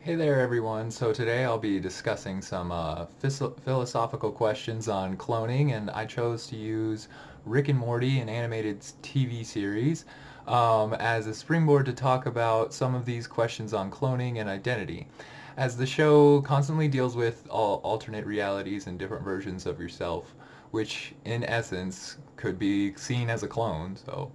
Hey there, everyone. So today I'll be discussing some philosophical questions on cloning, and I chose to use Rick and Morty, an animated TV series, as a springboard to talk about some of these questions on cloning and identity. As the show constantly deals with all alternate realities and different versions of yourself, which in essence could be seen as a clone. So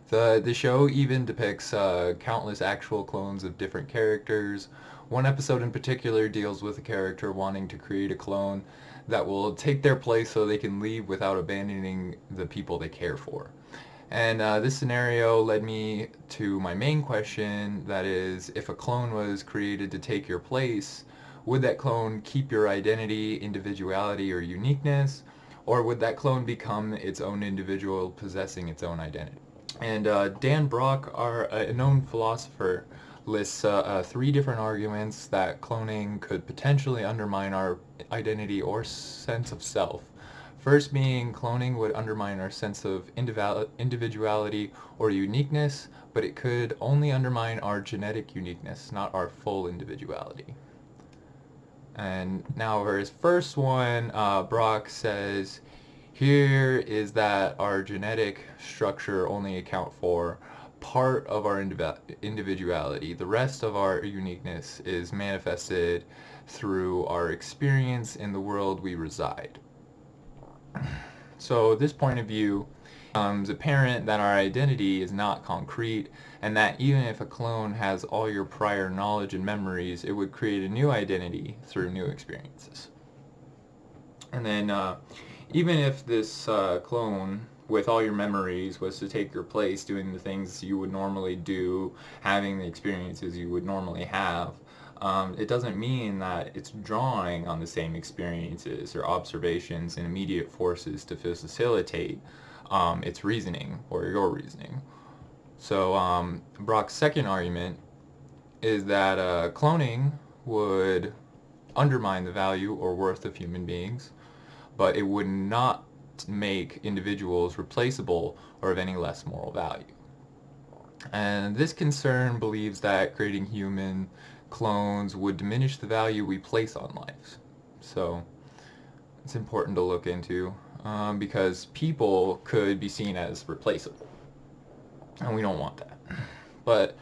the show even depicts countless actual clones of different characters. One episode in particular deals with a character wanting to create a clone that will take their place so they can leave without abandoning the people they care for. And this scenario led me to my main question, that is, if a clone was created to take your place, would that clone keep your identity, individuality, or uniqueness? Or would that clone become its own individual possessing its own identity? And Dan Brock, a known philosopher, lists three different arguments that cloning could potentially undermine our identity or sense of self. First being, cloning would undermine our sense of individuality or uniqueness, but it could only undermine our genetic uniqueness, not our full individuality. And now for his first one, Brock says, here is that our genetic structure only account for part of our individuality. The rest of our uniqueness is manifested through our experience in the world we reside. So this point of view becomes apparent that our identity is not concrete, and that even if a clone has all your prior knowledge and memories, it would create a new identity through new experiences. And then even if this clone with all your memories was to take your place doing the things you would normally do, having the experiences you would normally have, it doesn't mean that it's drawing on the same experiences or observations and immediate forces to facilitate its reasoning or your reasoning. So Brock's second argument is that cloning would undermine the value or worth of human beings, but it would not make individuals replaceable or of any less moral value. And this concern believes that creating human clones would diminish the value we place on life. So it's important to look into because people could be seen as replaceable, and we don't want that. But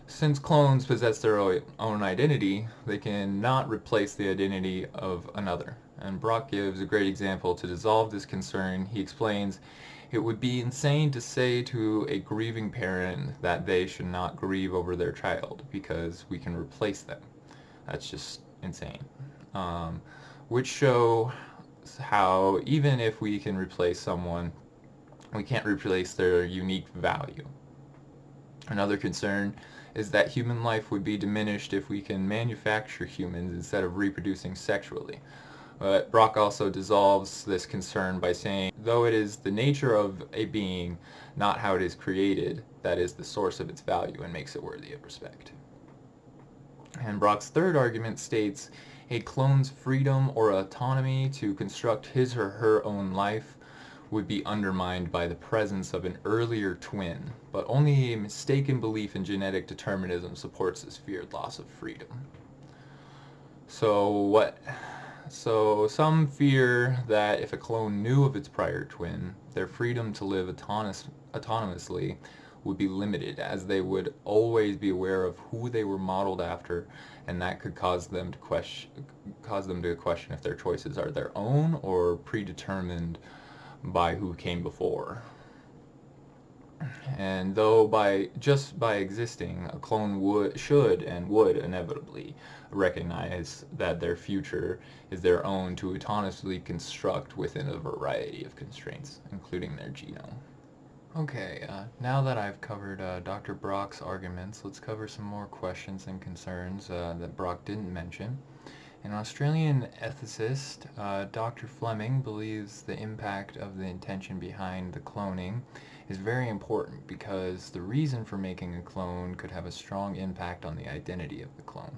since clones possess their own identity, they can not replace the identity of another. And Brock gives a great example to dissolve this concern. He explains, it would be insane to say to a grieving parent that they should not grieve over their child because we can replace them. That's just insane. Which show how even if we can replace someone, we can't replace their unique value. Another concern is that human life would be diminished if we can manufacture humans instead of reproducing sexually. But Brock also dissolves this concern by saying, though it is the nature of a being, not how it is created, that is the source of its value and makes it worthy of respect. And Brock's third argument states, a clone's freedom or autonomy to construct his or her own life would be undermined by the presence of an earlier twin, but only a mistaken belief in genetic determinism supports this feared loss of freedom. So some fear that if a clone knew of its prior twin, their freedom to live autonomously would be limited, as they would always be aware of who they were modeled after, and that could cause them to question if their choices are their own or predetermined by who came before. And though just by existing, a clone should and would inevitably recognize that their future is their own to autonomously construct within a variety of constraints, including their genome. Okay, now that I've covered Dr. Brock's arguments, let's cover some more questions and concerns that Brock didn't mention. An Australian ethicist, Dr. Fleming, believes the impact of the intention behind the cloning is very important because the reason for making a clone could have a strong impact on the identity of the clone.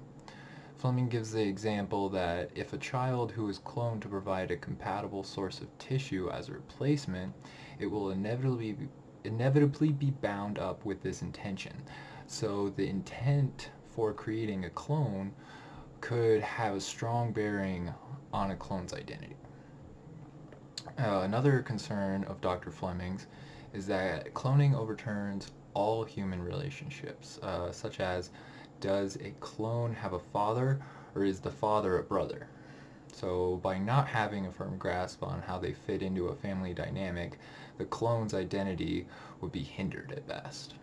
Fleming gives the example that if a child who is cloned to provide a compatible source of tissue as a replacement, it will inevitably be bound up with this intention. So the intent for creating a clone could have a strong bearing on a clone's identity. Another concern of Dr. Fleming's is that cloning overturns all human relationships, such as, does a clone have a father, or is the father a brother? So by not having a firm grasp on how they fit into a family dynamic, the clone's identity would be hindered at best.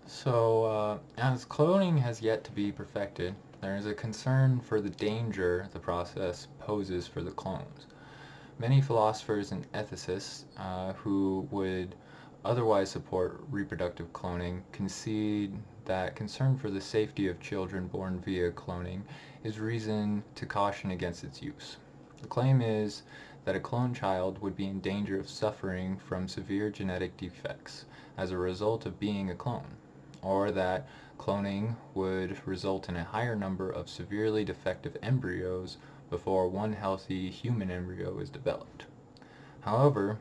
So as cloning has yet to be perfected, there is a concern for the danger the process poses for the clones. Many philosophers and ethicists who would otherwise support reproductive cloning concede that concern for the safety of children born via cloning is reason to caution against its use. The claim is that a cloned child would be in danger of suffering from severe genetic defects as a result of being a clone, or that cloning would result in a higher number of severely defective embryos before one healthy human embryo is developed. However,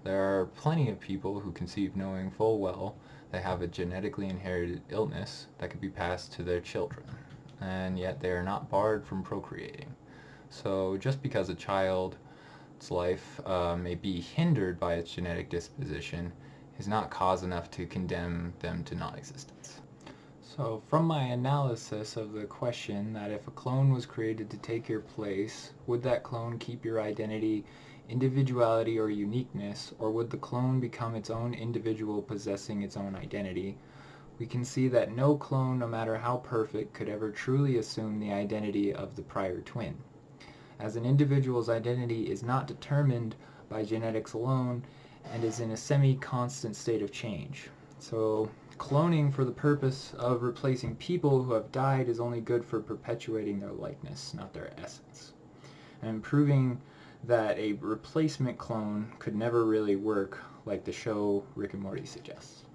there are plenty of people who conceive knowing full well they have a genetically inherited illness that could be passed to their children, and yet they are not barred from procreating. So just because a child's life may be hindered by its genetic disposition is not cause enough to condemn them to non-existence. So from my analysis of the question that if a clone was created to take your place, would that clone keep your identity, individuality, or uniqueness, or would the clone become its own individual possessing its own identity? We can see that no clone, no matter how perfect, could ever truly assume the identity of the prior twin. As an individual's identity is not determined by genetics alone and is in a semi-constant state of change. So cloning for the purpose of replacing people who have died is only good for perpetuating their likeness, not their essence. And proving that a replacement clone could never really work like the show Rick and Morty suggests.